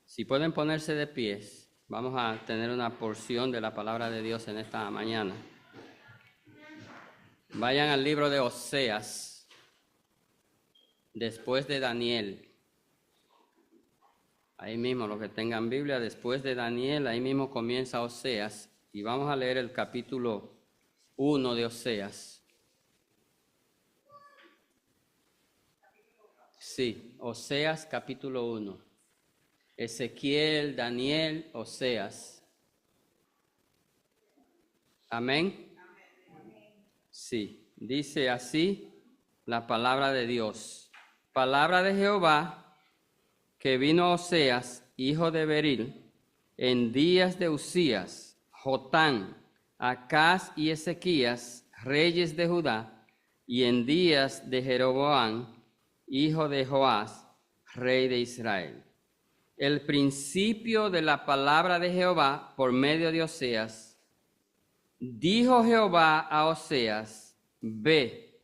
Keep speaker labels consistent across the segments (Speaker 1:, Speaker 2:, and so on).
Speaker 1: Si pueden ponerse de pies, vamos a tener una porción de la palabra de Dios en esta mañana. Vayan al libro de Oseas, después de Daniel. Ahí mismo, los que tengan Biblia, después de Daniel, ahí mismo comienza Oseas. Y vamos a leer el capítulo 1 de Oseas. Sí, Oseas capítulo 1. Ezequiel, Daniel, Oseas. Amén. Sí, dice así la palabra de Dios. Palabra de Jehová que vino a Oseas, hijo de Beril, en días de Usías, Jotán, Acaz y Ezequías, reyes de Judá, y en días de Jeroboam, hijo de Joás, rey de Israel. El principio de la palabra de Jehová por medio de Oseas. Dijo Jehová a Oseas: ve,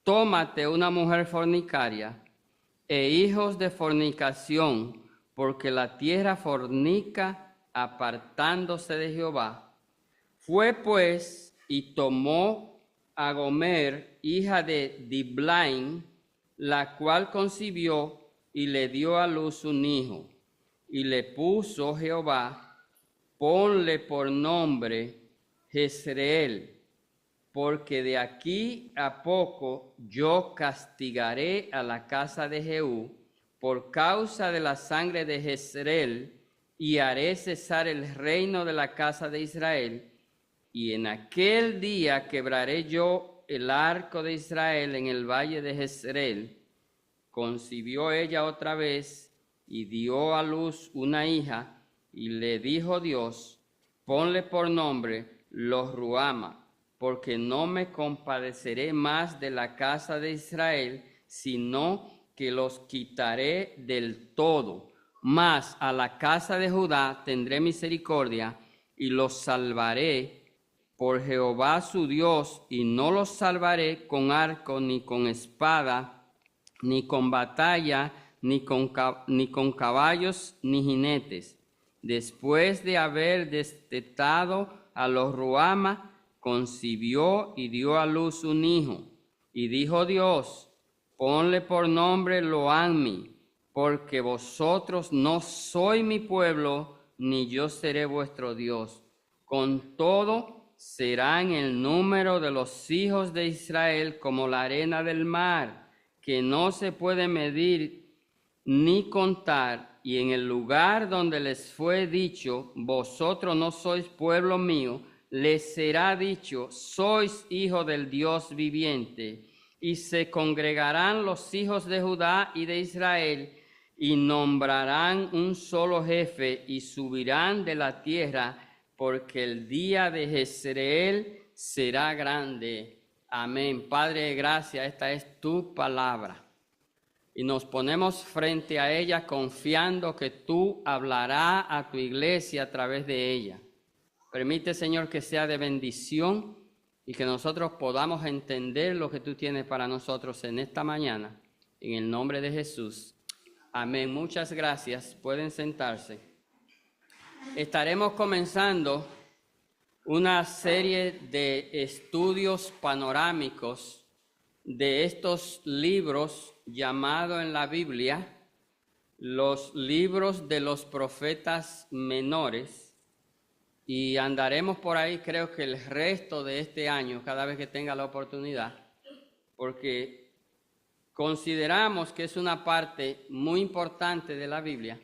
Speaker 1: tómate una mujer fornicaria e hijos de fornicación, porque la tierra fornica apartándose de Jehová. Fue pues y tomó a Gomer, hija de Diblaim, la cual concibió y le dio a luz un hijo. Y le puso Jehová, ponle por nombre Jezreel, porque de aquí a poco yo castigaré a la casa de Jehú por causa de la sangre de Jezreel, y haré cesar el reino de la casa de Israel. Y en aquel día quebraré yo el arco de Israel en el valle de Jezreel. Concibió ella otra vez y dio a luz una hija, y le dijo Dios: ponle por nombre Lo-ruhama, porque no me compadeceré más de la casa de Israel, sino que los quitaré del todo. Mas a la casa de Judá tendré misericordia y los salvaré por Jehová su Dios, y no los salvaré con arco, ni con espada, ni con batalla, ni con caballos, ni jinetes. Después de haber destetado a Lo-ruhama, concibió y dio a luz un hijo. Y dijo Dios: ponle por nombre Lo-ammi, porque vosotros no sois mi pueblo, ni yo seré vuestro Dios. Con todo, serán el número de los hijos de Israel como la arena del mar, que no se puede medir ni contar. Y en el lugar donde les fue dicho: vosotros no sois pueblo mío, les será dicho: sois hijo del Dios viviente. Y se congregarán los hijos de Judá y de Israel, y nombrarán un solo jefe, y subirán de la tierra, porque el día de Jezreel será grande. Amén. Padre de gracia, esta es tu palabra. Y nos ponemos frente a ella confiando que tú hablarás a tu iglesia a través de ella. Permite, Señor, que sea de bendición y que nosotros podamos entender lo que tú tienes para nosotros en esta mañana. En el nombre de Jesús. Amén. Muchas gracias. Pueden sentarse. Estaremos comenzando una serie de estudios panorámicos de estos libros llamados en la Biblia los libros de los profetas menores, y andaremos por ahí creo que el resto de este año cada vez que tenga la oportunidad, porque consideramos que es una parte muy importante de la Biblia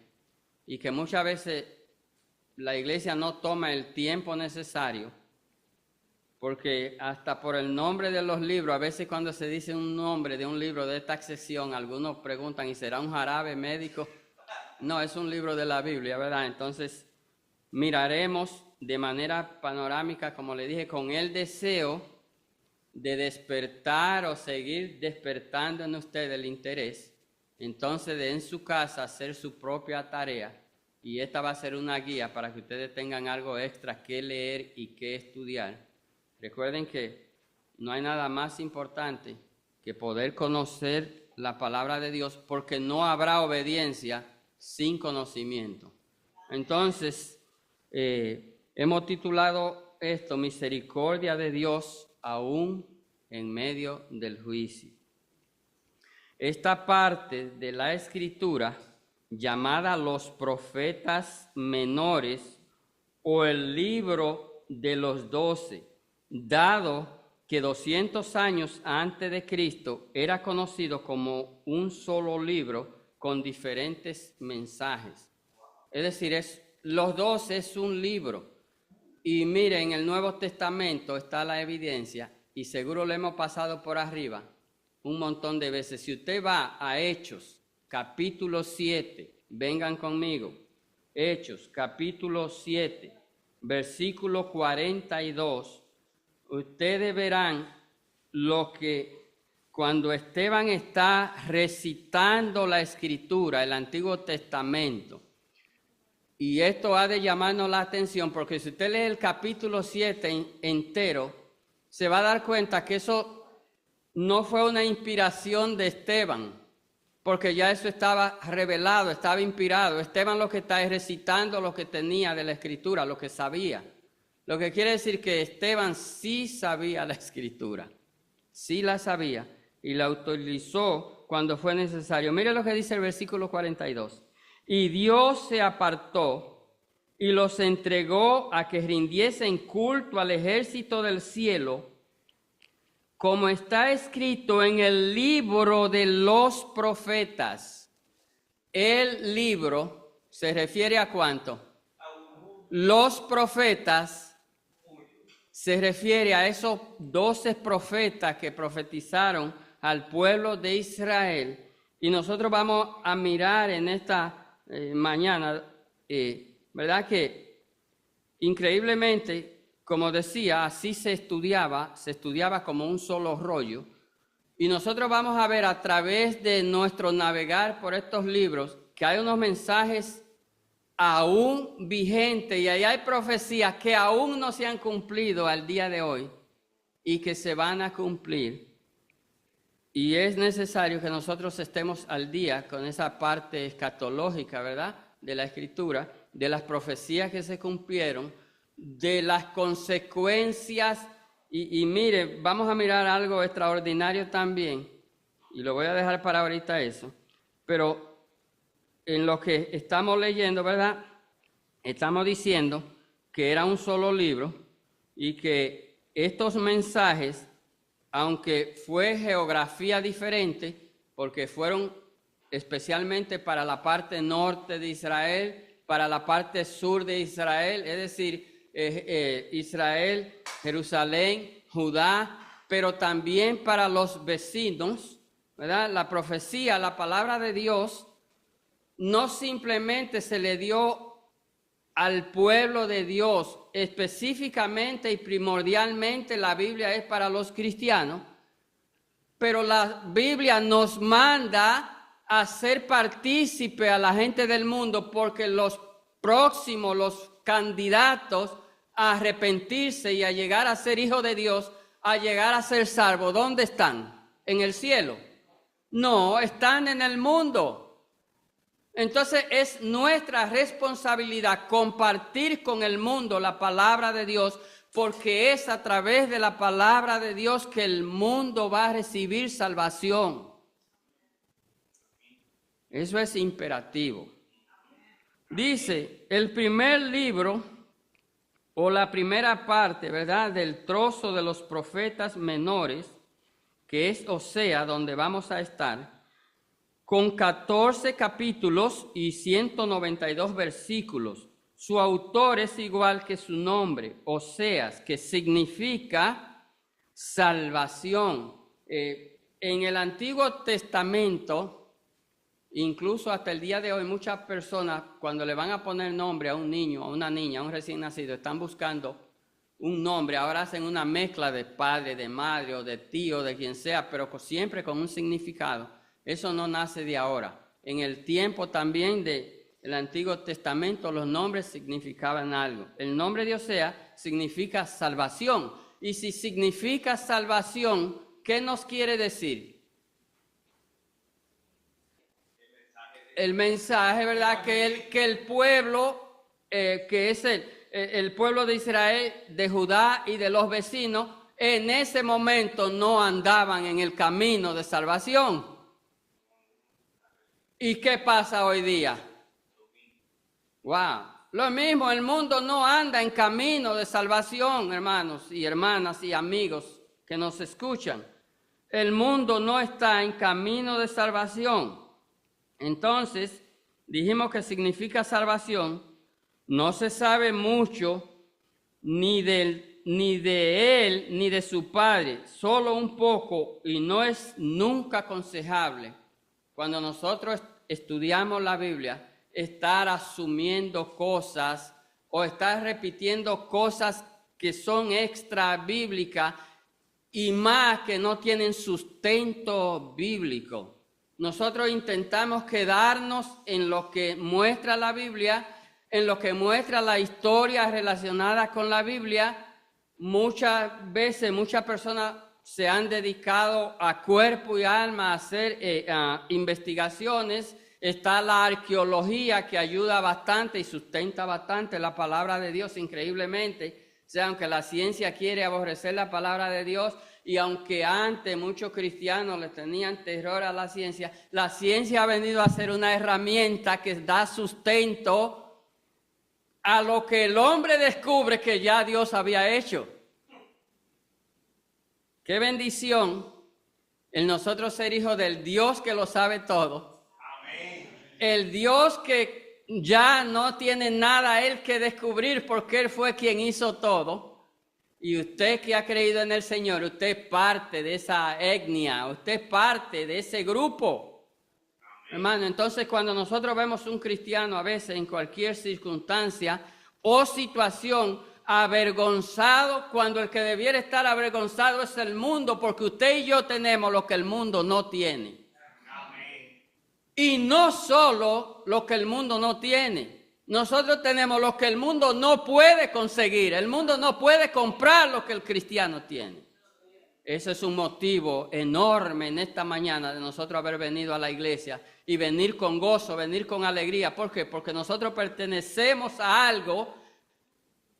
Speaker 1: y que muchas veces la iglesia no toma el tiempo necesario, porque hasta por el nombre de los libros, a veces cuando se dice un nombre de un libro de esta sección, algunos preguntan: ¿y será un jarabe médico? No, es un libro de la Biblia, ¿verdad? Entonces miraremos de manera panorámica, como le dije, con el deseo de despertar o seguir despertando en usted el interés, entonces de en su casa hacer su propia tarea, y esta va a ser una guía para que ustedes tengan algo extra que leer y que estudiar Recuerden que no hay nada más importante que poder conocer la palabra de Dios, porque no habrá obediencia sin conocimiento. Entonces, hemos titulado esto, Misericordia de Dios aún en medio del juicio. Esta parte de la Escritura, llamada los profetas menores o el libro de los 12, dado que 200 años antes de Cristo era conocido como un solo libro con diferentes mensajes. Es decir, los 12 es un libro. Y miren, en el Nuevo Testamento está la evidencia, y seguro lo hemos pasado por arriba un montón de veces. Si usted va a Hechos, capítulo 7, vengan conmigo. Hechos, capítulo 7, versículo 42. Ustedes verán lo que cuando Esteban está recitando la Escritura, el Antiguo Testamento, y esto ha de llamarnos la atención, porque si usted lee el capítulo 7 entero, se va a dar cuenta que eso no fue una inspiración de Esteban, porque ya eso estaba revelado, estaba inspirado. Esteban lo que está es recitando lo que tenía de la Escritura, lo que sabía. Lo que quiere decir que Esteban sí sabía la Escritura, sí la sabía y la utilizó cuando fue necesario. Mire lo que dice el versículo 42. Y Dios se apartó y los entregó a que rindiesen culto al ejército del cielo, como está escrito en el libro de los profetas. El libro se refiere a ¿cuánto? Los profetas se refiere a esos 12 profetas que profetizaron al pueblo de Israel. Y nosotros vamos a mirar en esta mañana, ¿verdad? Que increíblemente, como decía, así se estudiaba como un solo rollo. Y nosotros vamos a ver a través de nuestro navegar por estos libros que hay unos mensajes aún vigentes y ahí hay profecías que aún no se han cumplido al día de hoy y que se van a cumplir. Y es necesario que nosotros estemos al día con esa parte escatológica, ¿verdad?, de la Escritura, de las profecías que se cumplieron, de las consecuencias. Y mire, vamos a mirar algo extraordinario también, y lo voy a dejar para ahorita eso, pero en lo que estamos leyendo, ¿verdad?, estamos diciendo que era un solo libro y que estos mensajes, aunque fue geografía diferente, porque fueron especialmente para la parte norte de Israel, para la parte sur de Israel, es decir, Israel, Jerusalén, Judá, pero también para los vecinos, ¿verdad? La profecía, la palabra de Dios, no simplemente se le dio al pueblo de Dios, específicamente y primordialmente la Biblia es para los cristianos, pero la Biblia nos manda a ser partícipe a la gente del mundo, porque los próximos, los candidatos a arrepentirse y a llegar a ser hijos de Dios, a llegar a ser salvos, ¿dónde están? ¿En el cielo? No, están en el mundo. Entonces es nuestra responsabilidad compartir con el mundo la palabra de Dios, porque es a través de la palabra de Dios que el mundo va a recibir salvación. Eso es imperativo. Dice, el primer libro o la primera parte, ¿verdad?, del trozo de los profetas menores, que es Oseas, donde vamos a estar, con 14 capítulos y 192 versículos. Su autor es igual que su nombre, Oseas, que significa salvación. En el Antiguo Testamento, incluso hasta el día de hoy, muchas personas, cuando le van a poner nombre a un niño, a una niña, a un recién nacido, están buscando un nombre. Ahora hacen una mezcla de padre, de madre o de tío, de quien sea, pero siempre con un significado. Eso no nace de ahora. En el tiempo también del Antiguo Testamento los nombres significaban algo. El nombre de Oseas significa salvación. y si significa salvación, ¿qué nos quiere decir? El mensaje, ¿verdad? Que el pueblo, que es el pueblo de Israel, de Judá y de los vecinos, en ese momento no andaban en el camino de salvación. ¿Y qué pasa hoy día? Wow. Lo mismo, el mundo no anda en camino de salvación, hermanos y hermanas y amigos que nos escuchan. El mundo no está en camino de salvación. Entonces, dijimos que significa salvación. No se sabe mucho ni de él ni de su padre, solo un poco, y no es nunca aconsejable cuando nosotros estudiamos la Biblia estar asumiendo cosas o estar repitiendo cosas que son extra bíblicas y más que no tienen sustento bíblico. Nosotros intentamos quedarnos en lo que muestra la Biblia, en lo que muestra la historia relacionada con la Biblia. Muchas veces, muchas personas se han dedicado a cuerpo y alma a hacer investigaciones. Está la arqueología que ayuda bastante y sustenta bastante la palabra de Dios increíblemente. O sea, aunque la ciencia quiere aborrecer la palabra de Dios y aunque antes muchos cristianos le tenían terror a la ciencia ha venido a ser una herramienta que da sustento a lo que el hombre descubre que ya Dios había hecho. Qué bendición el nosotros ser hijos del Dios que lo sabe todo. Amén. El Dios que ya no tiene nada Él que descubrir porque Él fue quien hizo todo. Y usted que ha creído en el Señor, usted es parte de esa etnia, usted es parte de ese grupo. Amén. Hermano, entonces cuando nosotros vemos un cristiano a veces en cualquier circunstancia o situación avergonzado, cuando el que debiera estar avergonzado es el mundo, porque usted y yo tenemos lo que el mundo no tiene. Amén. Y no solo lo que el mundo no tiene. Nosotros tenemos lo que el mundo no puede conseguir. El mundo no puede comprar lo que el cristiano tiene. Ese es un motivo enorme en esta mañana de nosotros haber venido a la iglesia y venir con gozo, venir con alegría. ¿Por qué? Porque nosotros pertenecemos a algo,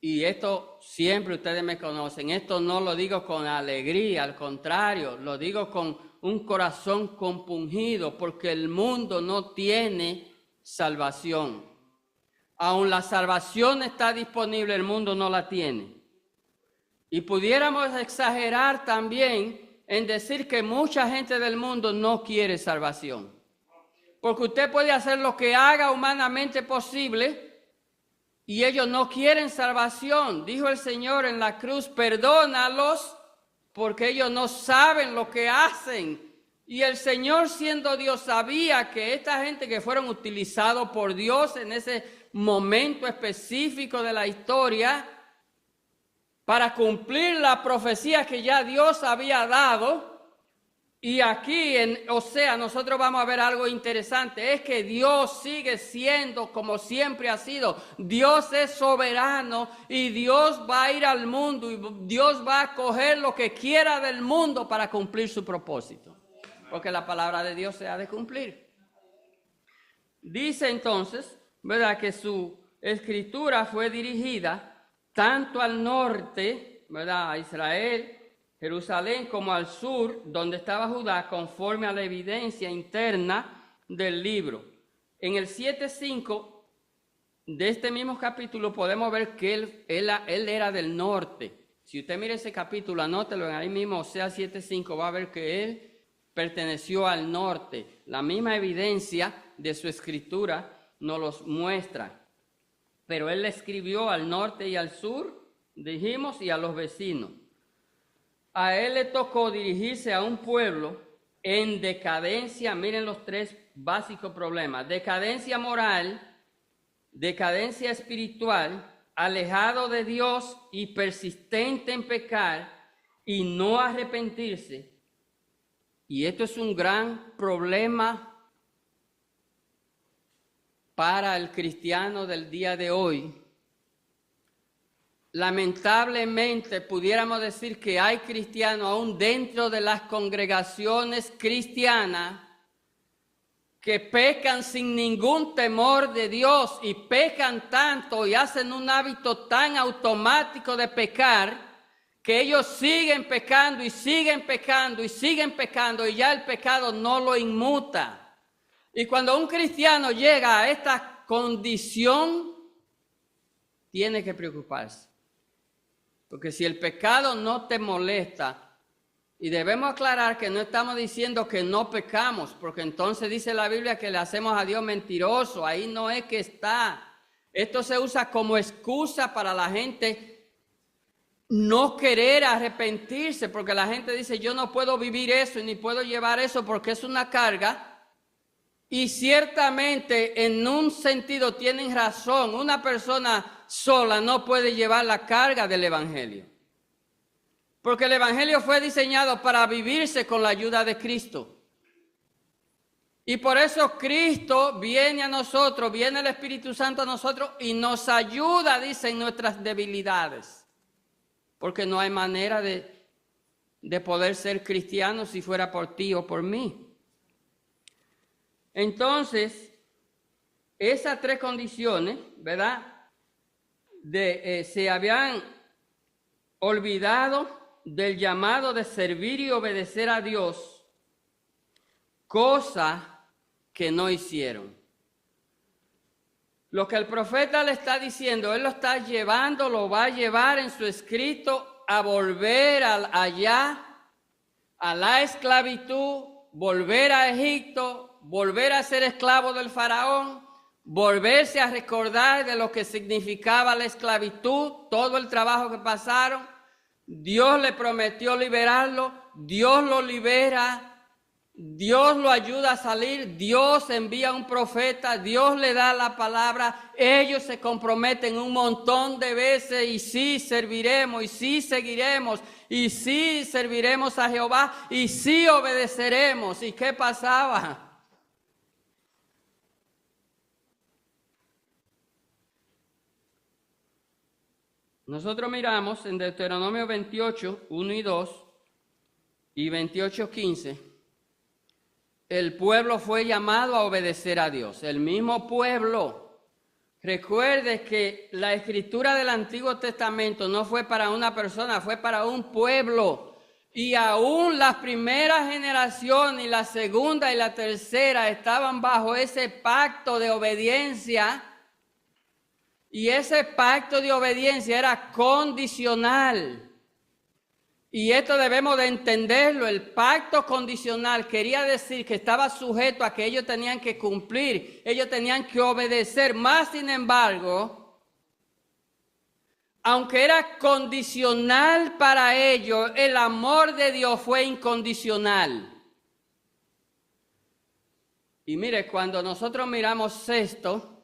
Speaker 1: y esto siempre ustedes me conocen, esto no lo digo con alegría, al contrario, lo digo con un corazón compungido, porque el mundo no tiene salvación. Aún la salvación está disponible, el mundo no la tiene. Y pudiéramos exagerar también en decir que mucha gente del mundo no quiere salvación. Porque usted puede hacer lo que haga humanamente posible y ellos no quieren salvación. Dijo el Señor en la cruz, perdónalos porque ellos no saben lo que hacen. Y el Señor, siendo Dios, sabía que esta gente que fueron utilizados por Dios en ese momento específico de la historia para cumplir la profecía que ya Dios había dado. Y aquí en Osea nosotros vamos a ver algo interesante, es que Dios sigue siendo como siempre ha sido. Dios es soberano y Dios va a ir al mundo y Dios va a coger lo que quiera del mundo para cumplir su propósito, porque la palabra de Dios se ha de cumplir. Dice entonces, ¿verdad?, que su escritura fue dirigida tanto al norte, ¿verdad?, a Israel, Jerusalén, como al sur, donde estaba Judá, conforme a la evidencia interna del libro. En el 7:5 de este mismo capítulo podemos ver que él era del norte. Si usted mira ese capítulo, anótelo en ahí mismo, Osea 7:5, va a ver que él perteneció al norte. La misma evidencia de su escritura nos los muestra. Pero él le escribió al norte y al sur, dijimos, y a los vecinos. A él le tocó dirigirse a un pueblo en decadencia. Miren los tres básicos problemas: decadencia moral, decadencia espiritual, alejado de Dios y persistente en pecar y no arrepentirse. Y esto es un gran problema para el cristiano del día de hoy, lamentablemente pudiéramos decir que hay cristianos aún dentro de las congregaciones cristianas que pecan sin ningún temor de Dios y pecan tanto y hacen un hábito tan automático de pecar que ellos siguen pecando y siguen pecando y siguen pecando y ya el pecado no lo inmuta. Y cuando un cristiano llega a esta condición, tiene que preocuparse. Porque si el pecado no te molesta, y debemos aclarar que no estamos diciendo que no pecamos, porque entonces dice la Biblia que le hacemos a Dios mentiroso, ahí no es que está. Esto se usa como excusa para la gente no querer arrepentirse, porque la gente dice, yo no puedo vivir eso ni puedo llevar eso porque es una carga. Y ciertamente en un sentido tienen razón, una persona sola no puede llevar la carga del Evangelio. Porque el Evangelio fue diseñado para vivirse con la ayuda de Cristo. Y por eso Cristo viene a nosotros, viene el Espíritu Santo a nosotros y nos ayuda, dice, en nuestras debilidades. Porque no hay manera de poder ser cristiano si fuera por ti o por mí. Entonces, esas tres condiciones, ¿verdad? Se habían olvidado del llamado de servir y obedecer a Dios, cosa que no hicieron. Lo que el profeta le está diciendo, él lo está llevando, lo va a llevar en su escrito a volver allá, a la esclavitud, volver a Egipto, volver a ser esclavo del faraón, volverse a recordar de lo que significaba la esclavitud, todo el trabajo que pasaron. Dios le prometió liberarlo, Dios lo libera, Dios lo ayuda a salir, Dios envía un profeta, Dios le da la palabra, ellos se comprometen un montón de veces y sí serviremos, y sí seguiremos, y sí serviremos a Jehová, y sí obedeceremos. ¿Y qué pasaba? Nosotros miramos en Deuteronomio 28, 1 y 2 y 28, 15. El pueblo fue llamado a obedecer a Dios, el mismo pueblo. Recuerde que la escritura del Antiguo Testamento no fue para una persona, fue para un pueblo. Y aún las primeras generaciones y la segunda y la tercera estaban bajo ese pacto de obediencia. Y ese pacto de obediencia era condicional. Y esto debemos de entenderlo. El pacto condicional quería decir que estaba sujeto a que ellos tenían que cumplir, ellos tenían que obedecer. Más sin embargo, aunque era condicional para ellos, el amor de Dios fue incondicional. Y mire, cuando nosotros miramos esto,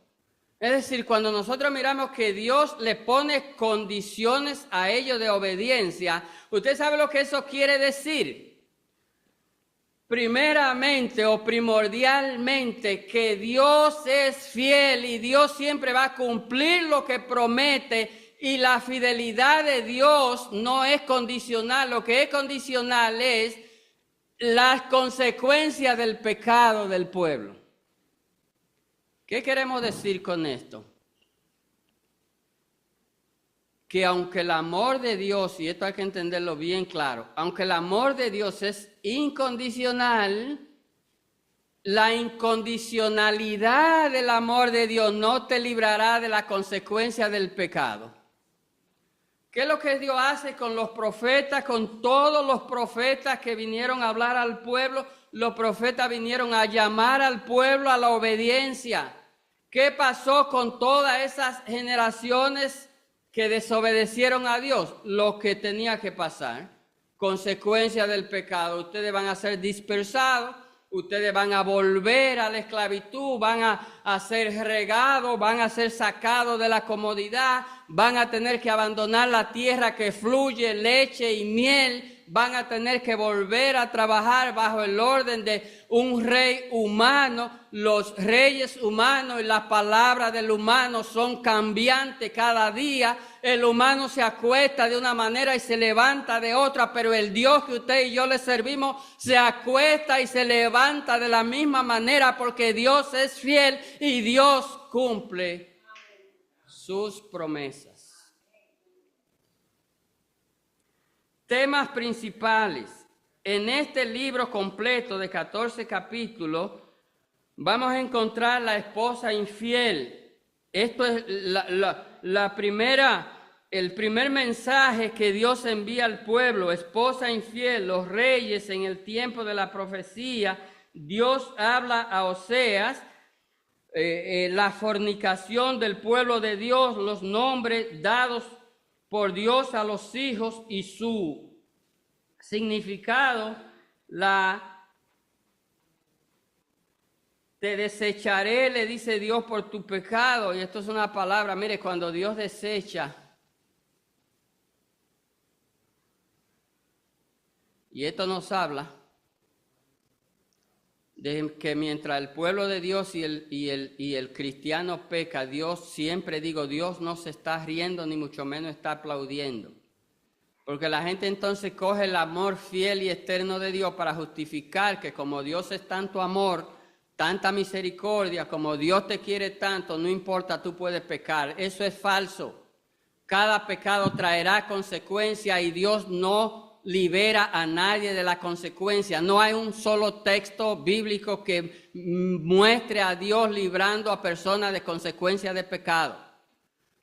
Speaker 1: es decir, cuando nosotros miramos que Dios le pone condiciones a ellos de obediencia, ¿usted sabe lo que eso quiere decir? Primeramente o primordialmente que Dios es fiel y Dios siempre va a cumplir lo que promete, y la fidelidad de Dios no es condicional. Lo que es condicional es las consecuencias del pecado del pueblo. ¿Qué queremos decir con esto? Que aunque el amor de Dios, y esto hay que entenderlo bien claro, aunque el amor de Dios es incondicional, la incondicionalidad del amor de Dios no te librará de la consecuencia del pecado. ¿Qué es lo que Dios hace con los profetas, con todos los profetas que vinieron a hablar al pueblo? Los profetas vinieron a llamar al pueblo a la obediencia. ¿Qué pasó con todas esas generaciones que desobedecieron a Dios? Lo que tenía que pasar, consecuencia del pecado. Ustedes van a ser dispersados, ustedes van a volver a la esclavitud, van a ser regados, van a ser sacados de la comodidad, van a tener que abandonar la tierra que fluye leche y miel, van a tener que volver a trabajar bajo el orden de un rey humano. Los reyes humanos y las palabras del humano son cambiantes cada día. El humano se acuesta de una manera y se levanta de otra, pero el Dios que usted y yo le servimos se acuesta y se levanta de la misma manera, porque Dios es fiel y Dios cumple sus promesas. Temas principales. En este libro completo de 14 capítulos vamos a encontrar la esposa infiel. Esto es el primer mensaje que Dios envía al pueblo, esposa infiel, los reyes en el tiempo de la profecía. Dios habla a Oseas, la fornicación del pueblo de Dios, los nombres dados por Dios a los hijos y su significado, te desecharé, le dice Dios, por tu pecado. Y esto es una palabra, mire, cuando Dios desecha, y esto nos habla de que mientras el pueblo de Dios y el cristiano peca, Dios, siempre digo, Dios no se está riendo ni mucho menos está aplaudiendo. Porque la gente entonces coge el amor fiel y eterno de Dios para justificar que como Dios es tanto amor, tanta misericordia, como Dios te quiere tanto, no importa, tú puedes pecar. Eso es falso. Cada pecado traerá consecuencias y Dios no libera a nadie de la consecuencia. No hay un solo texto bíblico que muestre a Dios librando a personas de consecuencias de pecado.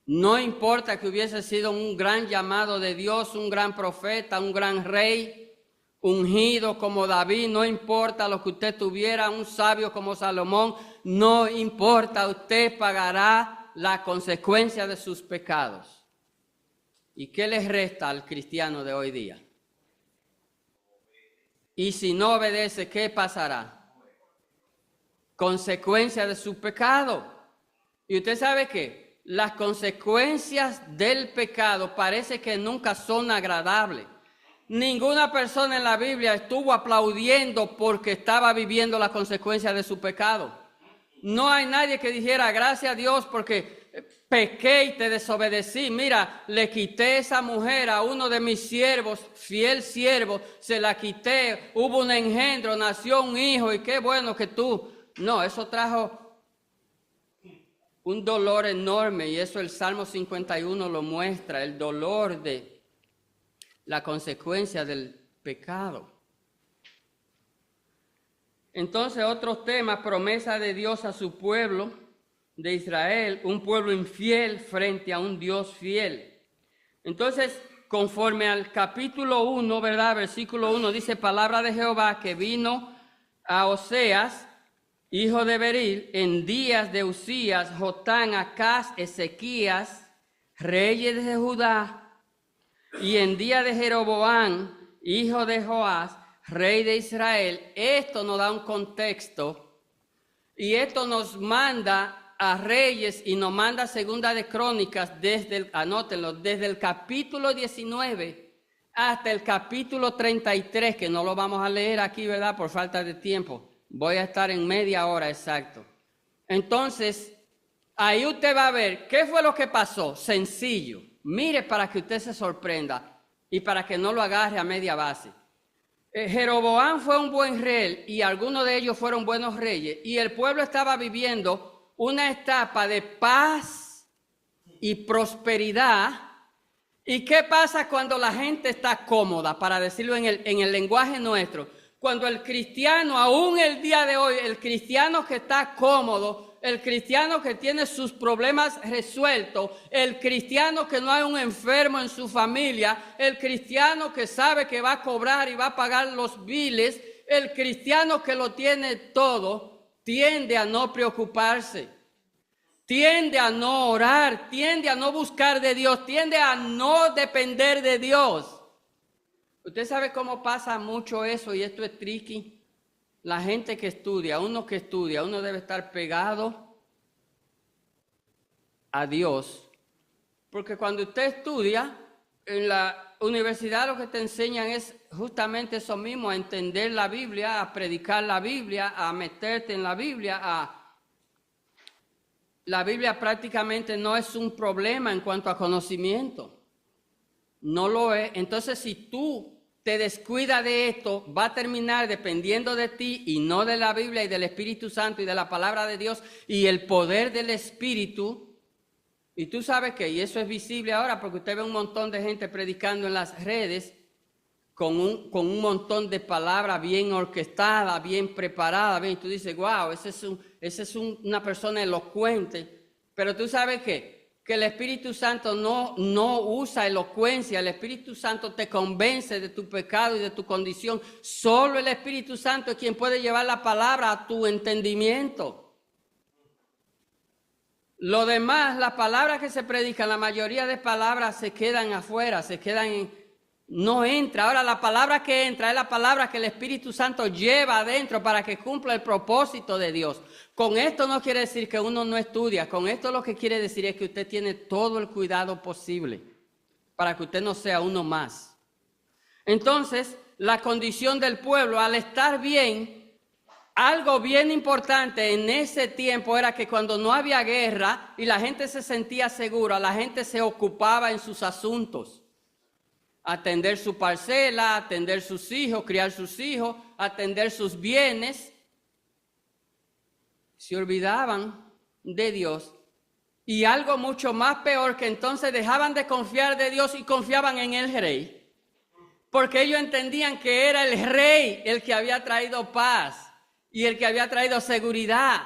Speaker 1: No importa que hubiese sido un gran llamado de Dios, un gran profeta, un gran rey, ungido como David, no importa lo que usted tuviera, un sabio como Salomón, no importa, usted pagará la consecuencia de sus pecados. ¿Y qué les resta al cristiano de hoy día? Y si no obedece, ¿qué pasará? Consecuencia de su pecado. ¿Y usted sabe qué? Las consecuencias del pecado parece que nunca son agradables. Ninguna persona en la Biblia estuvo aplaudiendo porque estaba viviendo las consecuencias de su pecado. No hay nadie que dijera, gracias a Dios porque pequé y te desobedecí. Mira, le quité esa mujer a uno de mis siervos, fiel siervo, se la quité, hubo un engendro, nació un hijo y qué bueno que tú. No, eso trajo un dolor enorme y eso el Salmo 51 lo muestra, el dolor de la consecuencia del pecado. Entonces, otros temas, promesa de Dios a su pueblo de Israel, un pueblo infiel frente a un Dios fiel. Entonces, conforme al capítulo 1, ¿verdad? Versículo 1, dice, palabra de Jehová que vino a Oseas, hijo de Beril, en días de Usías, Jotán, Acaz, Ezequías, reyes de Judá, y en día de Jeroboam, hijo de Joás, rey de Israel. Esto nos da un contexto y esto nos manda a Reyes y nos manda Segunda de Crónicas anótenlo, desde el capítulo 19 hasta el capítulo 33, que no lo vamos a leer aquí, ¿verdad? Por falta de tiempo. Voy a estar en media hora exacto. Entonces, ahí usted va a ver qué fue lo que pasó. Sencillo. Mire para que usted se sorprenda y para que no lo agarre a media base. Jeroboam fue un buen rey y algunos de ellos fueron buenos reyes y el pueblo estaba viviendo una etapa de paz y prosperidad. ¿Y qué pasa cuando la gente está cómoda? Para decirlo en el lenguaje nuestro, cuando el cristiano, aún el día de hoy, el cristiano que está cómodo, el cristiano que tiene sus problemas resueltos, el cristiano que no hay un enfermo en su familia, el cristiano que sabe que va a cobrar y va a pagar los biles, el cristiano que lo tiene todo, tiende a no preocuparse, tiende a no orar, tiende a no buscar de Dios, tiende a no depender de Dios. ¿Usted sabe cómo pasa mucho eso? Y esto es tricky. La gente que estudia, uno debe estar pegado a Dios. Porque cuando usted estudia en la universidad lo que te enseñan es justamente eso mismo, a entender la Biblia, a predicar la Biblia, a meterte en la Biblia. La Biblia prácticamente no es un problema en cuanto a conocimiento. No lo es. Entonces, si tú te descuidas de esto, va a terminar dependiendo de ti y no de la Biblia y del Espíritu Santo y de la palabra de Dios y el poder del Espíritu. Y tú sabes que, y eso es visible ahora porque usted ve un montón de gente predicando en las redes con un montón de palabras bien orquestadas, bien preparadas, bien, y tú dices, wow, ese es una persona elocuente. Pero tú sabes que el Espíritu Santo no usa elocuencia, el Espíritu Santo te convence de tu pecado y de tu condición. Solo el Espíritu Santo es quien puede llevar la palabra a tu entendimiento. Lo demás, las palabras que se predican, la mayoría de palabras se quedan afuera, no entra. Ahora, la palabra que entra es la palabra que el Espíritu Santo lleva adentro para que cumpla el propósito de Dios. Con esto no quiere decir que uno no estudia. Con esto lo que quiere decir es que usted tiene todo el cuidado posible para que usted no sea uno más. Entonces, la condición del pueblo, al estar bien, algo bien importante en ese tiempo era que cuando no había guerra y la gente se sentía segura, la gente se ocupaba en sus asuntos. Atender su parcela, atender sus hijos, criar sus hijos, atender sus bienes. Se olvidaban de Dios. Y algo mucho más peor, que entonces dejaban de confiar de Dios y confiaban en el rey. Porque ellos entendían que era el rey el que había traído paz y el que había traído seguridad.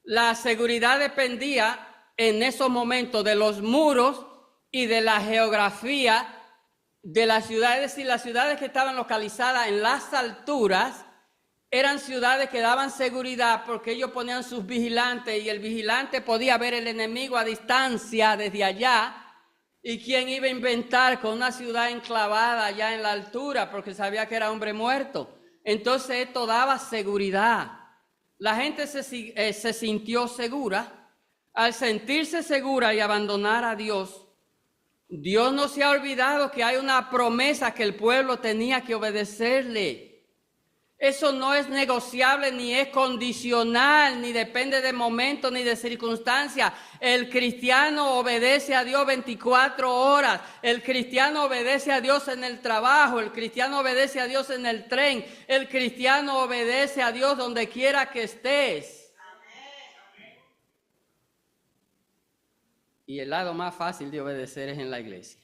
Speaker 1: La seguridad dependía en esos momentos de los muros y de la geografía de las ciudades. Es decir, las ciudades que estaban localizadas en las alturas eran ciudades que daban seguridad porque ellos ponían sus vigilantes y el vigilante podía ver el enemigo a distancia desde allá. ¿Y quién iba a inventar con una ciudad enclavada allá en la altura porque sabía que era hombre muerto? Entonces esto daba seguridad. La gente se sintió segura. Al sentirse segura y abandonar a Dios, Dios no se ha olvidado que hay una promesa que el pueblo tenía que obedecerle. Eso no es negociable, ni es condicional, ni depende de momento, ni de circunstancia. El cristiano obedece a Dios 24 horas. El cristiano obedece a Dios en el trabajo. El cristiano obedece a Dios en el tren. El cristiano obedece a Dios donde quiera que estés. Y el lado más fácil de obedecer es en la iglesia.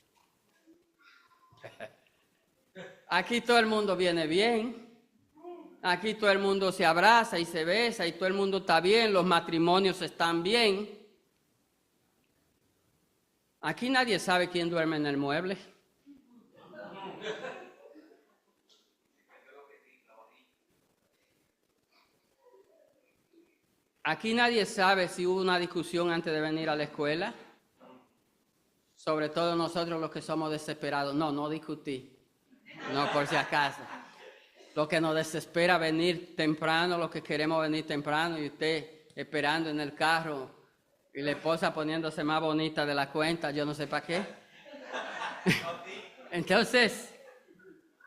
Speaker 1: Aquí todo el mundo viene bien. Aquí todo el mundo se abraza y se besa y todo el mundo está bien, los matrimonios están bien. Aquí nadie sabe quién duerme en el mueble. Aquí nadie sabe si hubo una discusión antes de venir a la escuela. Sobre todo nosotros los que somos desesperados. No discutí. No, por si acaso. Lo que nos desespera venir temprano, los que queremos venir temprano y usted esperando en el carro y la esposa poniéndose más bonita de la cuenta, yo no sé para qué. Entonces,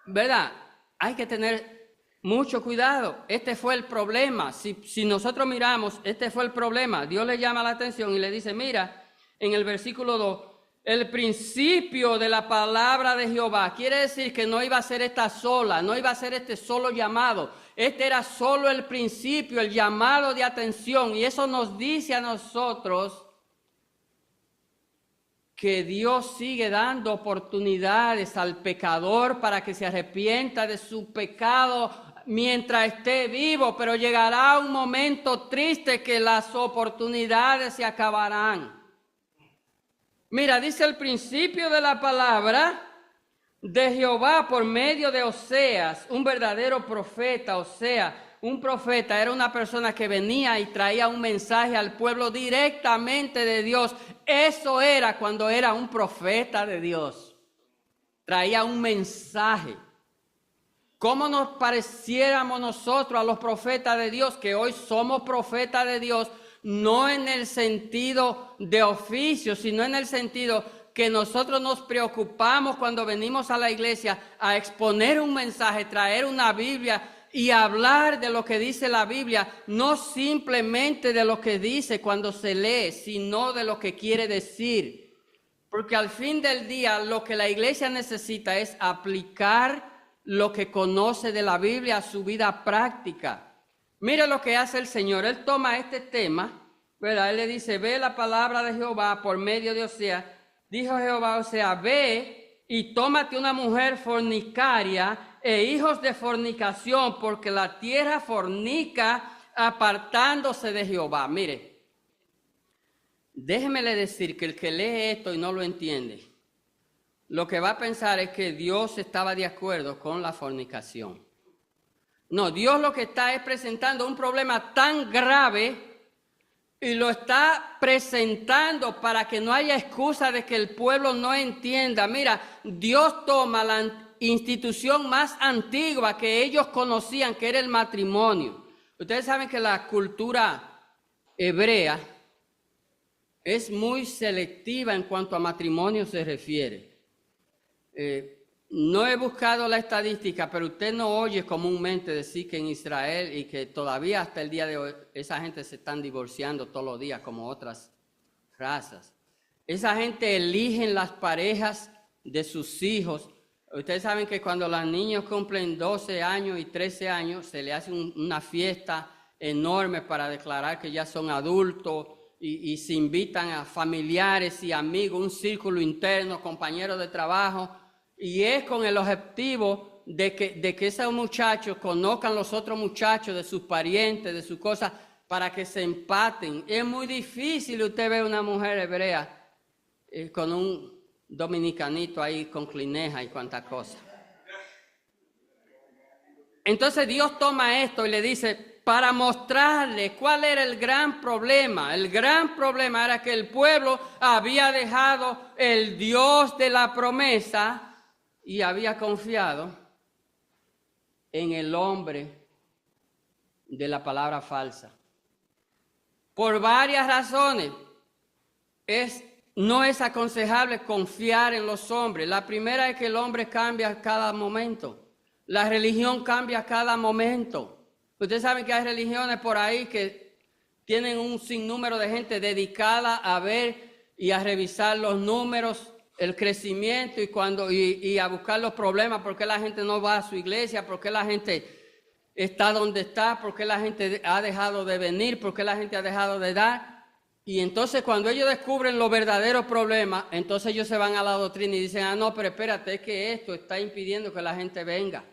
Speaker 1: ¿verdad? Hay que tener mucho cuidado. Este fue el problema. Si nosotros miramos, este fue el problema. Dios le llama la atención y le dice, mira, en el versículo 2, el principio de la palabra de Jehová. Quiere decir que no iba a ser esta sola, no iba a ser este solo llamado. Este era solo el principio, el llamado de atención. Y eso nos dice a nosotros que Dios sigue dando oportunidades al pecador para que se arrepienta de su pecado mientras esté vivo. Pero llegará un momento triste que las oportunidades se acabarán. Mira, dice el principio de la palabra de Jehová por medio de Oseas, un verdadero profeta. Un profeta era una persona que venía y traía un mensaje al pueblo directamente de Dios. Eso era cuando era un profeta de Dios. Traía un mensaje. ¿Cómo nos pareciéramos nosotros a los profetas de Dios, que hoy somos profetas de Dios? No en el sentido de oficio, sino en el sentido que nosotros nos preocupamos cuando venimos a la iglesia a exponer un mensaje, traer una Biblia y hablar de lo que dice la Biblia, no simplemente de lo que dice cuando se lee, sino de lo que quiere decir. Porque al fin del día lo que la iglesia necesita es aplicar lo que conoce de la Biblia a su vida práctica. Mira lo que hace el Señor. Él toma este tema, ¿verdad? Él le dice, ve la palabra de Jehová por medio de Oseas. Dijo Jehová a Oseas, ve y tómate una mujer fornicaria e hijos de fornicación, porque la tierra fornica apartándose de Jehová. Mire, déjemele decir que el que lee esto y no lo entiende, lo que va a pensar es que Dios estaba de acuerdo con la fornicación. No, Dios lo que está es presentando un problema tan grave y lo está presentando para que no haya excusa de que el pueblo no entienda. Mira, Dios toma la institución más antigua que ellos conocían, que era el matrimonio. Ustedes saben que la cultura hebrea es muy selectiva en cuanto a matrimonio se refiere. No he buscado la estadística, pero usted no oye comúnmente decir que en Israel y que todavía hasta el día de hoy esa gente se están divorciando todos los días como otras razas. Esa gente eligen las parejas de sus hijos. Ustedes saben que cuando los niños cumplen 12 años y 13 años se le hace una fiesta enorme para declarar que ya son adultos y se invitan a familiares y amigos, un círculo interno, compañeros de trabajo. Y es con el objetivo de que esos muchachos conozcan los otros muchachos de sus parientes, de sus cosas, para que se empaten. Es muy difícil usted ver una mujer hebrea con un dominicanito ahí con clineja y cuantas cosas. Entonces Dios toma esto y le dice, para mostrarle cuál era el gran problema. El gran problema era que el pueblo había dejado el Dios de la promesa y había confiado en el hombre de la palabra falsa. Por varias razones no es aconsejable confiar en los hombres. La primera es que el hombre cambia a cada momento. La religión cambia a cada momento. Ustedes saben que hay religiones por ahí que tienen un sinnúmero de gente dedicada a ver y a revisar los números, el crecimiento y a buscar los problemas, por qué la gente no va a su iglesia, por qué la gente está donde está, por qué la gente ha dejado de venir, por qué la gente ha dejado de dar. Y entonces cuando ellos descubren los verdaderos problemas, entonces ellos se van a la doctrina y dicen, no, pero espérate, es que esto está impidiendo que la gente venga.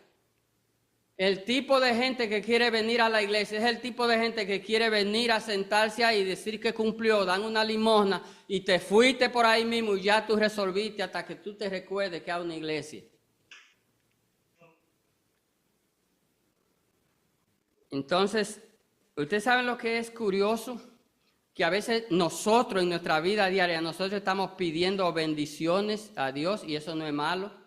Speaker 1: El tipo de gente que quiere venir a la iglesia es el tipo de gente que quiere venir a sentarse ahí y decir que cumplió, dan una limosna y te fuiste por ahí mismo y ya tú resolviste hasta que tú te recuerdes que hay una iglesia. Entonces, ¿ustedes saben lo que es curioso? Que a veces nosotros en nuestra vida diaria, nosotros estamos pidiendo bendiciones a Dios y eso no es malo.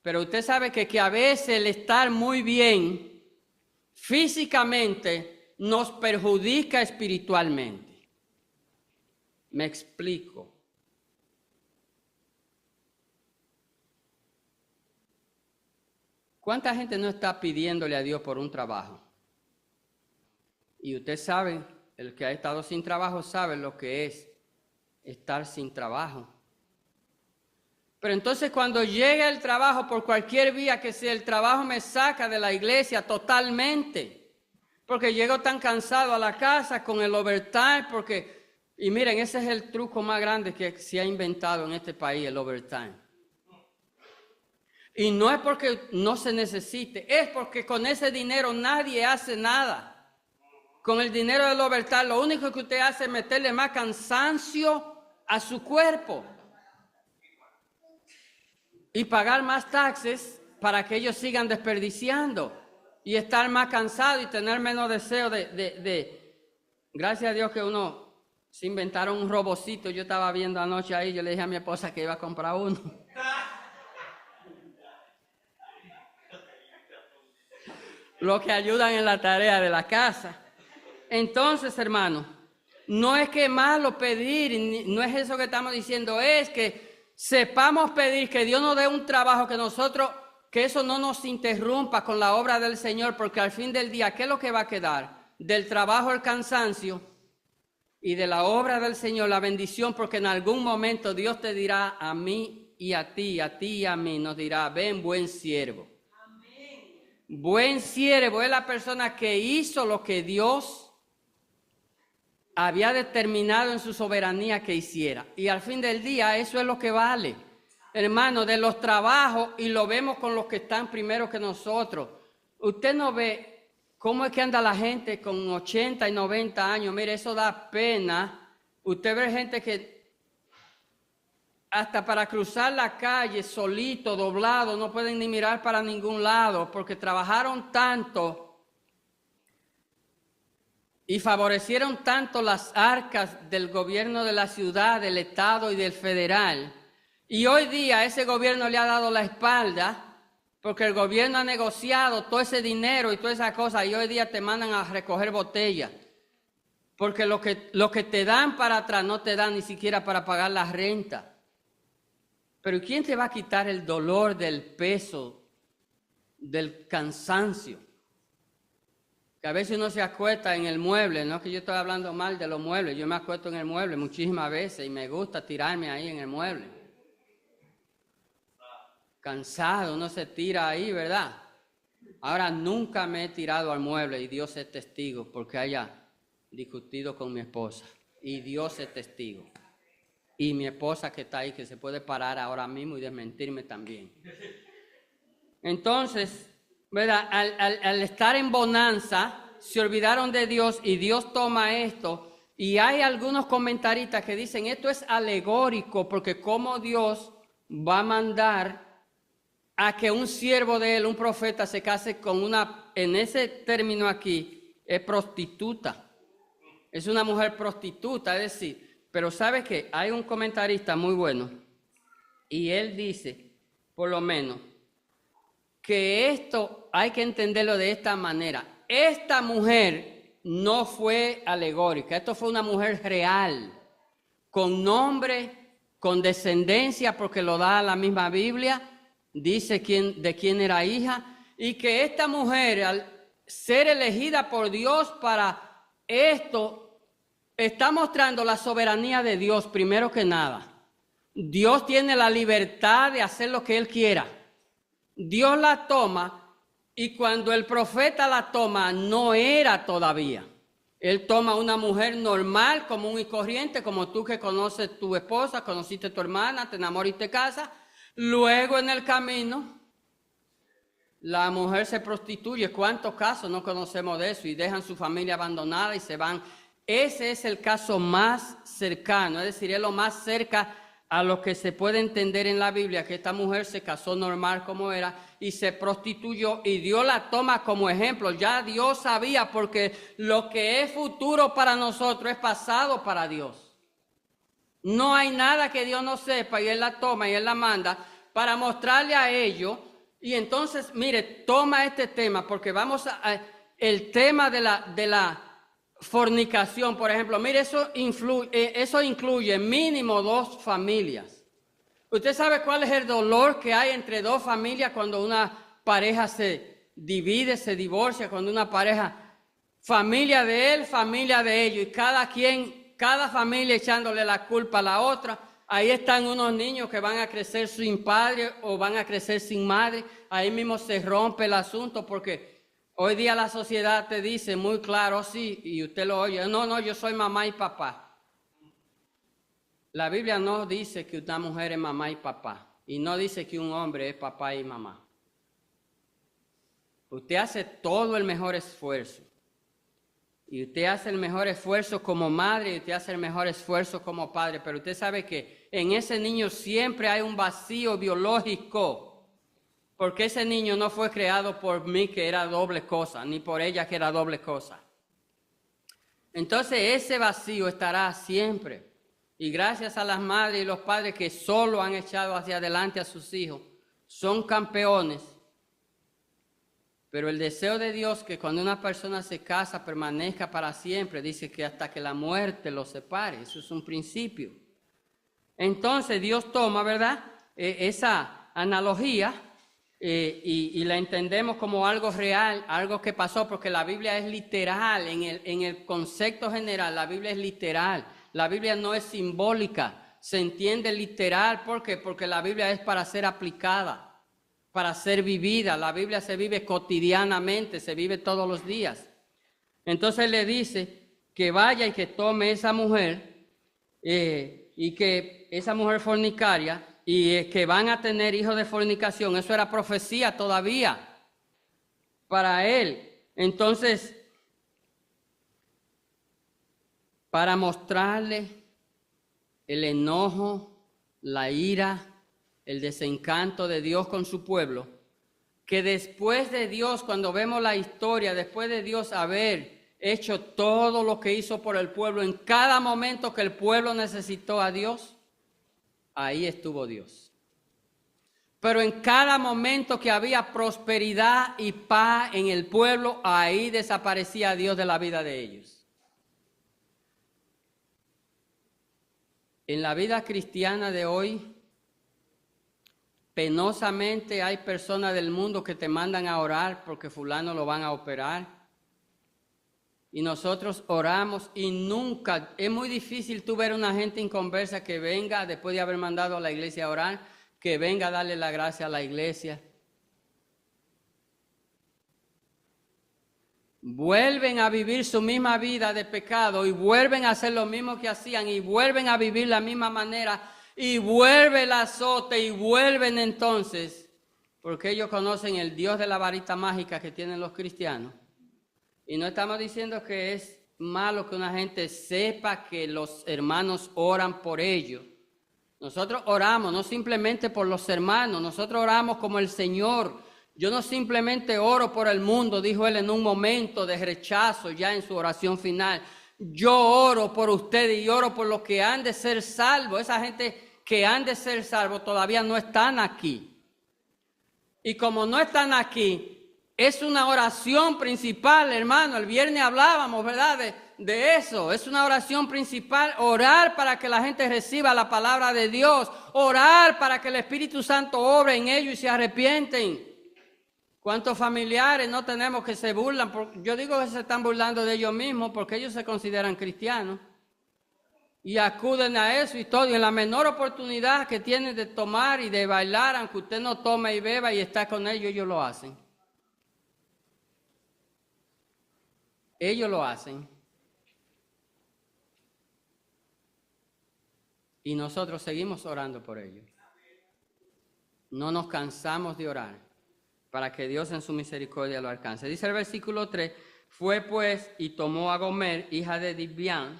Speaker 1: Pero usted sabe que a veces el estar muy bien físicamente nos perjudica espiritualmente. Me explico. ¿Cuánta gente no está pidiéndole a Dios por un trabajo? Y usted sabe, el que ha estado sin trabajo sabe lo que es estar sin trabajo. Pero entonces cuando llega el trabajo, por cualquier vía que sea, el trabajo me saca de la iglesia totalmente. Porque llego tan cansado a la casa con el overtime, y miren, ese es el truco más grande que se ha inventado en este país, el overtime. Y no es porque no se necesite, es porque con ese dinero nadie hace nada. Con el dinero del overtime, lo único que usted hace es meterle más cansancio a su cuerpo. Y pagar más taxes para que ellos sigan desperdiciando y estar más cansados y tener menos deseo Gracias a Dios que se inventaron un robocito. Yo estaba viendo anoche ahí, yo le dije a mi esposa que iba a comprar uno. Lo que ayudan en la tarea de la casa. Entonces, hermano, no es que es malo pedir, no es eso que estamos diciendo, es que sepamos pedir que Dios nos dé un trabajo que eso no nos interrumpa con la obra del Señor, porque al fin del día, ¿qué es lo que va a quedar? Del trabajo el cansancio y de la obra del Señor la bendición, porque en algún momento Dios te dirá a mí y a ti y a mí, nos dirá, ven buen siervo. Amén. Buen siervo es la persona que hizo lo que Dios había determinado en su soberanía que hiciera. Y al fin del día eso es lo que vale, hermano, de los trabajos, y lo vemos con los que están primero que nosotros. Usted no ve cómo es que anda la gente con 80 y 90 años. Mire, eso da pena. Usted ve gente que hasta para cruzar la calle solito, doblado, no pueden ni mirar para ningún lado porque trabajaron tanto y favorecieron tanto las arcas del gobierno de la ciudad, del estado y del federal. Y hoy día ese gobierno le ha dado la espalda porque el gobierno ha negociado todo ese dinero y todas esas cosas, y hoy día te mandan a recoger botellas. Porque lo que te dan para atrás no te dan ni siquiera para pagar la renta. Pero ¿quién te va a quitar el dolor del peso, del cansancio? Que a veces uno se acuesta en el mueble, no es que yo estoy hablando mal de los muebles, yo me acuesto en el mueble muchísimas veces y me gusta tirarme ahí en el mueble. Cansado, uno se tira ahí, ¿verdad? Ahora nunca me he tirado al mueble y Dios es testigo porque haya discutido con mi esposa. Y Dios es testigo. Y mi esposa que está ahí, que se puede parar ahora mismo y desmentirme también. Entonces, ¿verdad? Al estar en bonanza, se olvidaron de Dios y Dios toma esto. Y hay algunos comentaristas que dicen, esto es alegórico porque cómo Dios va a mandar a que un siervo de él, un profeta, se case con una, en ese término aquí, es prostituta. Es una mujer prostituta, es decir, pero ¿sabe qué? Hay un comentarista muy bueno y él dice, por lo menos, que esto hay que entenderlo de esta manera. Esta mujer no fue alegórica, esto fue una mujer real, con nombre, con descendencia, porque lo da la misma Biblia, dice de quién era hija, y que esta mujer, al ser elegida por Dios para esto, está mostrando la soberanía de Dios primero que nada. Dios tiene la libertad de hacer lo que Él quiera. Dios la toma y cuando el profeta la toma no era todavía. Él toma una mujer normal, común y corriente, como tú que conoces tu esposa, conociste a tu hermana, te enamoras y te casas. Luego en el camino la mujer se prostituye. ¿Cuántos casos no conocemos de eso? Y dejan su familia abandonada y se van. Ese es el caso más cercano, es decir, es lo más cerca a lo que se puede entender en la Biblia, que esta mujer se casó normal como era y se prostituyó y Dios la toma como ejemplo. Ya Dios sabía, porque lo que es futuro para nosotros es pasado para Dios. No hay nada que Dios no sepa y Él la toma y Él la manda para mostrarle a ellos. Y entonces, mire, toma este tema porque vamos el tema de la fornicación, por ejemplo. Mire, eso incluye mínimo 2 familias. ¿Usted sabe cuál es el dolor que hay entre 2 familias cuando una pareja se divide, se divorcia, cuando una pareja, familia de él, familia de ellos, y cada familia echándole la culpa a la otra? Ahí están unos niños que van a crecer sin padre o van a crecer sin madre. Ahí mismo se rompe el asunto porque hoy día la sociedad te dice muy claro, sí, y usted lo oye, no, yo soy mamá y papá. La Biblia no dice que una mujer es mamá y papá, y no dice que un hombre es papá y mamá. Usted hace todo el mejor esfuerzo, y usted hace el mejor esfuerzo como madre, y usted hace el mejor esfuerzo como padre, pero usted sabe que en ese niño siempre hay un vacío biológico, porque ese niño no fue creado por mí, que era doble cosa, ni por ella, que era doble cosa. Entonces ese vacío estará siempre. Y gracias a las madres y los padres que solo han echado hacia adelante a sus hijos, son campeones. Pero el deseo de Dios que cuando una persona se casa permanezca para siempre, dice que hasta que la muerte los separe. Eso es un principio. Entonces Dios toma, ¿verdad? Esa analogía y la entendemos como algo real, algo que pasó, porque la Biblia es literal, en el concepto general, la Biblia es literal. La Biblia no es simbólica, se entiende literal. ¿Por qué? Porque la Biblia es para ser aplicada, para ser vivida. La Biblia se vive cotidianamente, se vive todos los días. Entonces le dice que vaya y que tome esa mujer y que esa mujer fornicaria y que van a tener hijos de fornicación. Eso era profecía todavía para él. Entonces, para mostrarle el enojo, la ira, el desencanto de Dios con su pueblo, que después de Dios, cuando vemos la historia, después de Dios haber hecho todo lo que hizo por el pueblo, en cada momento que el pueblo necesitó a Dios, ahí estuvo Dios. Pero en cada momento que había prosperidad y paz en el pueblo, ahí desaparecía Dios de la vida de ellos. En la vida cristiana de hoy, penosamente hay personas del mundo que te mandan a orar porque fulano lo van a operar. Y nosotros oramos y nunca, es muy difícil tú ver a una gente inconversa que venga después de haber mandado a la iglesia a orar, que venga a darle la gracia a la iglesia. Vuelven a vivir su misma vida de pecado y vuelven a hacer lo mismo que hacían y vuelven a vivir la misma manera y vuelve el azote y vuelven entonces, porque ellos conocen el Dios de la varita mágica que tienen los cristianos. Y no estamos diciendo que es malo que una gente sepa que los hermanos oran por ellos. Nosotros oramos no simplemente por los hermanos, nosotros oramos como el Señor. Yo no simplemente oro por el mundo, dijo él en un momento de rechazo ya en su oración final. Yo oro por ustedes y oro por los que han de ser salvos. Esa gente que han de ser salvos todavía no están aquí. Y como no están aquí, es una oración principal, hermano. El viernes hablábamos, ¿verdad? De eso. Es una oración principal. Orar para que la gente reciba la palabra de Dios. Orar para que el Espíritu Santo obre en ellos y se arrepienten. ¿Cuántos familiares no tenemos que se burlan? Yo digo que se están burlando de ellos mismos porque ellos se consideran cristianos. Y acuden a eso y todo. Y en la menor oportunidad que tienen de tomar y de bailar, aunque usted no tome y beba y está con ellos lo hacen. Ellos lo hacen. Y nosotros seguimos orando por ellos. No nos cansamos de orar para que Dios en su misericordia lo alcance. Dice el versículo 3, fue pues y tomó a Gomer, hija de Dibián,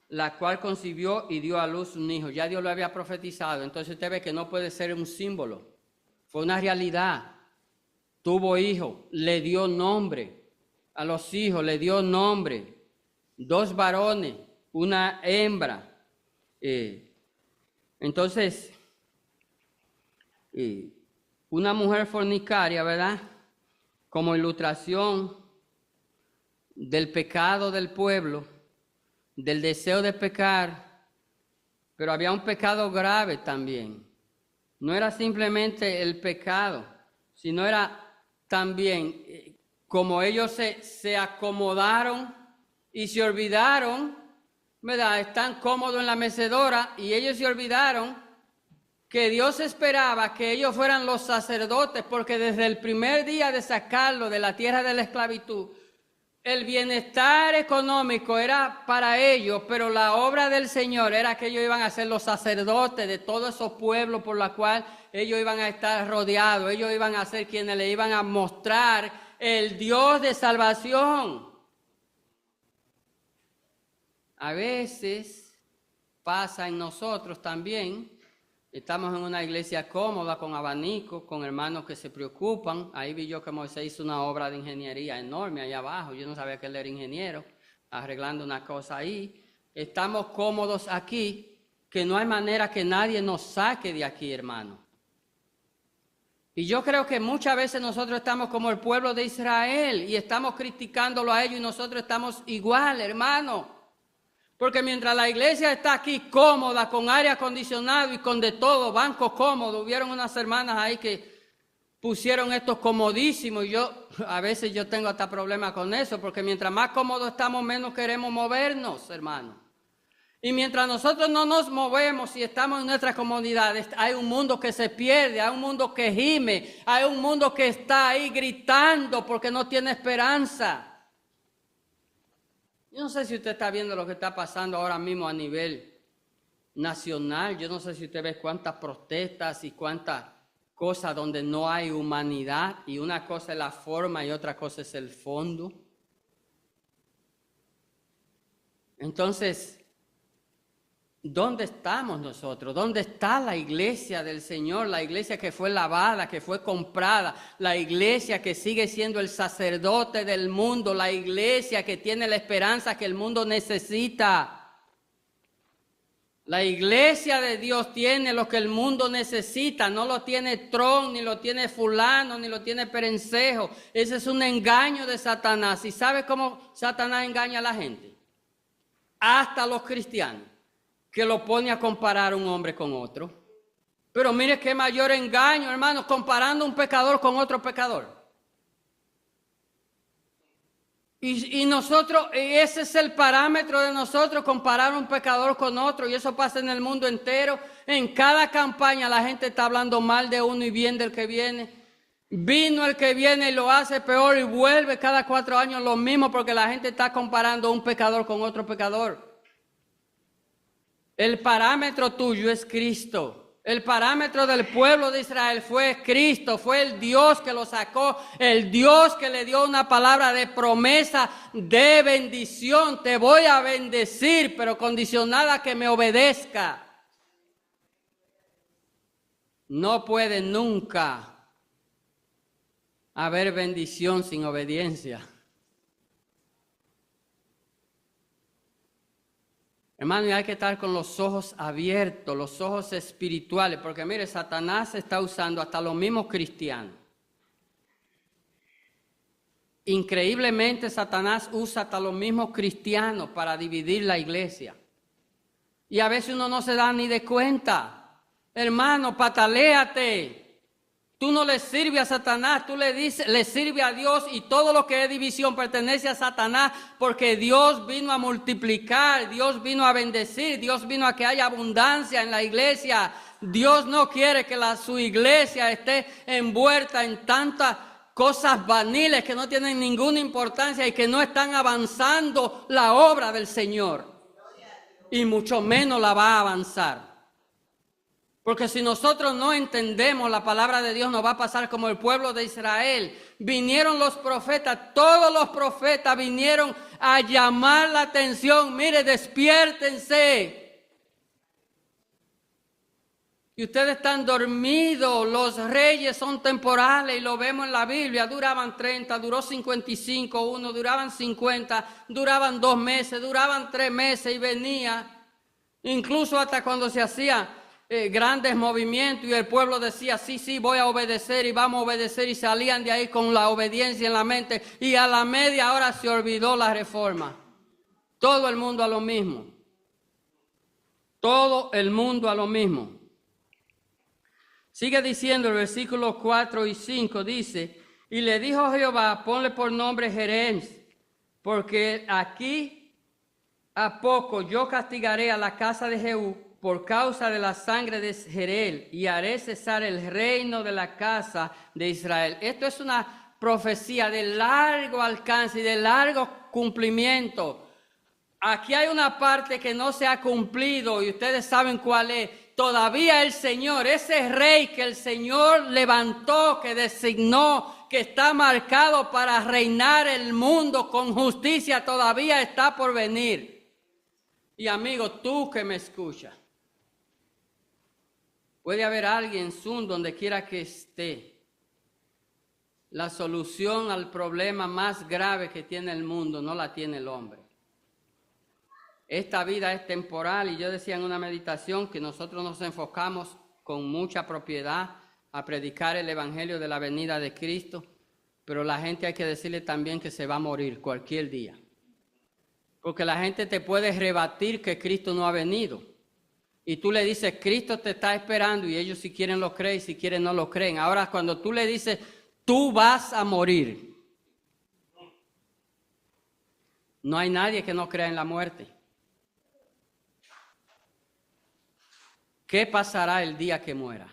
Speaker 1: la cual concibió y dio a luz un hijo. Ya Dios lo había profetizado, entonces usted ve que no puede ser un símbolo. Fue una realidad. Tuvo hijo, le dio nombre. A los hijos le dio nombre. 2 varones, una hembra. Entonces, una mujer fornicaria, ¿verdad? Como ilustración del pecado del pueblo, del deseo de pecar, pero había un pecado grave también. No era simplemente el pecado, sino era también como ellos se acomodaron y se olvidaron, ¿verdad? Están cómodos en la mecedora y ellos se olvidaron que Dios esperaba que ellos fueran los sacerdotes, porque desde el primer día de sacarlo de la tierra de la esclavitud, el bienestar económico era para ellos, pero la obra del Señor era que ellos iban a ser los sacerdotes de todos esos pueblos por los cuales ellos iban a estar rodeados, ellos iban a ser quienes le iban a mostrar el Dios de salvación. A veces pasa en nosotros también. Estamos en una iglesia cómoda, con abanico, con hermanos que se preocupan. Ahí vi yo que Moisés hizo una obra de ingeniería enorme allá abajo. Yo no sabía que él era ingeniero, arreglando una cosa ahí. Estamos cómodos aquí, que no hay manera que nadie nos saque de aquí, hermano. Y yo creo que muchas veces nosotros estamos como el pueblo de Israel y estamos criticándolo a ellos y nosotros estamos igual, hermano. Porque mientras la iglesia está aquí cómoda, con aire acondicionado y con de todo, bancos cómodos, hubieron unas hermanas ahí que pusieron estos comodísimos, y a veces yo tengo hasta problemas con eso, porque mientras más cómodos estamos, menos queremos movernos, hermano. Y mientras nosotros no nos movemos y estamos en nuestras comunidades, hay un mundo que se pierde, hay un mundo que gime, hay un mundo que está ahí gritando porque no tiene esperanza. Yo no sé si usted está viendo lo que está pasando ahora mismo a nivel nacional. Yo no sé si usted ve cuántas protestas y cuántas cosas donde no hay humanidad, y una cosa es la forma y otra cosa es el fondo. Entonces, ¿dónde estamos nosotros? ¿Dónde está la iglesia del Señor? La iglesia que fue lavada, que fue comprada, la iglesia que sigue siendo el sacerdote del mundo, la iglesia que tiene la esperanza que el mundo necesita. La iglesia de Dios tiene lo que el mundo necesita, no lo tiene Trump, ni lo tiene fulano, ni lo tiene Perencejo. Ese es un engaño de Satanás. ¿Y sabe cómo Satanás engaña a la gente? Hasta los cristianos, que lo pone a comparar un hombre con otro. Pero mire qué mayor engaño, hermano, comparando un pecador con otro pecador. Y nosotros, ese es el parámetro de nosotros, comparar un pecador con otro. Y eso pasa en el mundo entero. En cada campaña la gente está hablando mal de uno y bien del que viene. Vino el que viene y lo hace peor y vuelve cada 4 años lo mismo, porque la gente está comparando un pecador con otro pecador. El parámetro tuyo es Cristo. El parámetro del pueblo de Israel fue Cristo, fue el Dios que lo sacó, el Dios que le dio una palabra de promesa, de bendición. Te voy a bendecir, pero condicionada a que me obedezca. No puede nunca haber bendición sin obediencia. Hermano, y hay que estar con los ojos abiertos, los ojos espirituales, porque mire, Satanás está usando hasta los mismos cristianos. Increíblemente, Satanás usa hasta los mismos cristianos para dividir la iglesia. Y a veces uno no se da ni de cuenta. Hermano, pataléate. Tú no le sirves a Satanás, tú le sirves a Dios, y todo lo que es división pertenece a Satanás, porque Dios vino a multiplicar, Dios vino a bendecir, Dios vino a que haya abundancia en la iglesia. Dios no quiere que su iglesia esté envuelta en tantas cosas vaniles que no tienen ninguna importancia y que no están avanzando la obra del Señor. Y mucho menos la va a avanzar. Porque si nosotros no entendemos la palabra de Dios, nos va a pasar como el pueblo de Israel. Vinieron los profetas, todos los profetas vinieron a llamar la atención. Mire, despiértense. Y ustedes están dormidos. Los reyes son temporales y lo vemos en la Biblia. Duraban 30, duró 55, uno, duraban 50, duraban 2 meses, duraban 3 meses y venía. Incluso hasta cuando se hacía grandes movimientos y el pueblo decía, sí, voy a obedecer y vamos a obedecer, y salían de ahí con la obediencia en la mente, y a la media hora se olvidó la reforma. Todo el mundo a lo mismo. Todo el mundo a lo mismo. Sigue diciendo el versículo 4 y 5, dice, y le dijo Jehová, ponle por nombre Jerem, porque aquí a poco yo castigaré a la casa de Jehú por causa de la sangre de Jerel, y haré cesar el reino de la casa de Israel. Esto es una profecía de largo alcance y de largo cumplimiento. Aquí hay una parte que no se ha cumplido y ustedes saben cuál es. Todavía el Señor, ese rey que el Señor levantó, que designó, que está marcado para reinar el mundo con justicia, todavía está por venir. Y amigo, tú que me escuchas, puede haber alguien Zoom donde quiera que esté. La solución al problema más grave que tiene el mundo no la tiene el hombre. Esta vida es temporal, y yo decía en una meditación que nosotros nos enfocamos con mucha propiedad a predicar el evangelio de la venida de Cristo, pero la gente hay que decirle también que se va a morir cualquier día. Porque la gente te puede rebatir que Cristo no ha venido. Y tú le dices, Cristo te está esperando, y ellos si quieren lo creen, si quieren no lo creen. Ahora cuando tú le dices, tú vas a morir, no hay nadie que no crea en la muerte. ¿Qué pasará el día que muera?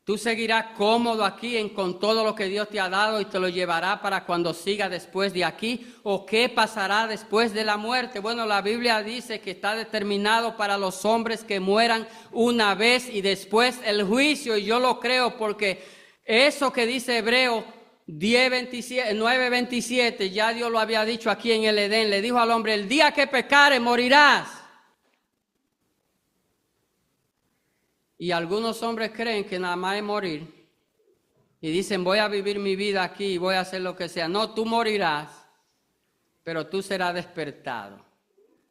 Speaker 1: Tú seguirás cómodo aquí con todo lo que Dios te ha dado y te lo llevará para cuando siga después de aquí. ¿O qué pasará después de la muerte? Bueno, la Biblia dice que está determinado para los hombres que mueran una vez y después el juicio. Y yo lo creo porque eso que dice Hebreo 9:27, ya Dios lo había dicho aquí en el Edén. Le dijo al hombre, el día que pecare morirás. Y algunos hombres creen que nada más es morir. Y dicen, voy a vivir mi vida aquí y voy a hacer lo que sea. No, tú morirás, pero tú serás despertado.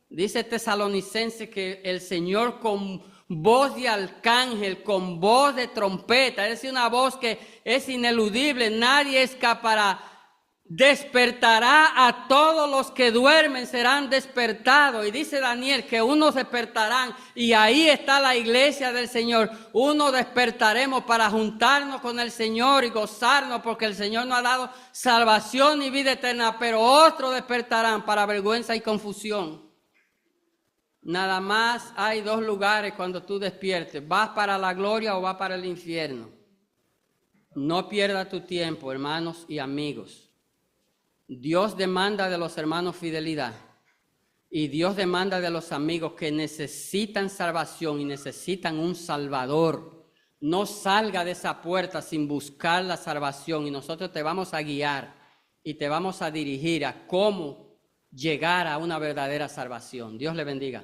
Speaker 1: Dice Tesalonicenses que el Señor con voz de arcángel, con voz de trompeta, es decir, una voz que es ineludible, nadie escapará. Despertará a todos los que duermen, serán despertados. Y dice Daniel que unos despertarán, y ahí está la iglesia del Señor. Unos despertaremos para juntarnos con el Señor y gozarnos, porque el Señor nos ha dado salvación y vida eterna, pero otros despertarán para vergüenza y confusión. Nada más hay dos lugares cuando tú despiertes: vas para la gloria o vas para el infierno. No pierdas tu tiempo, hermanos y amigos. Dios demanda de los hermanos fidelidad, y Dios demanda de los amigos que necesitan salvación y necesitan un Salvador. No salga de esa puerta sin buscar la salvación, y nosotros te vamos a guiar y te vamos a dirigir a cómo llegar a una verdadera salvación. Dios le bendiga.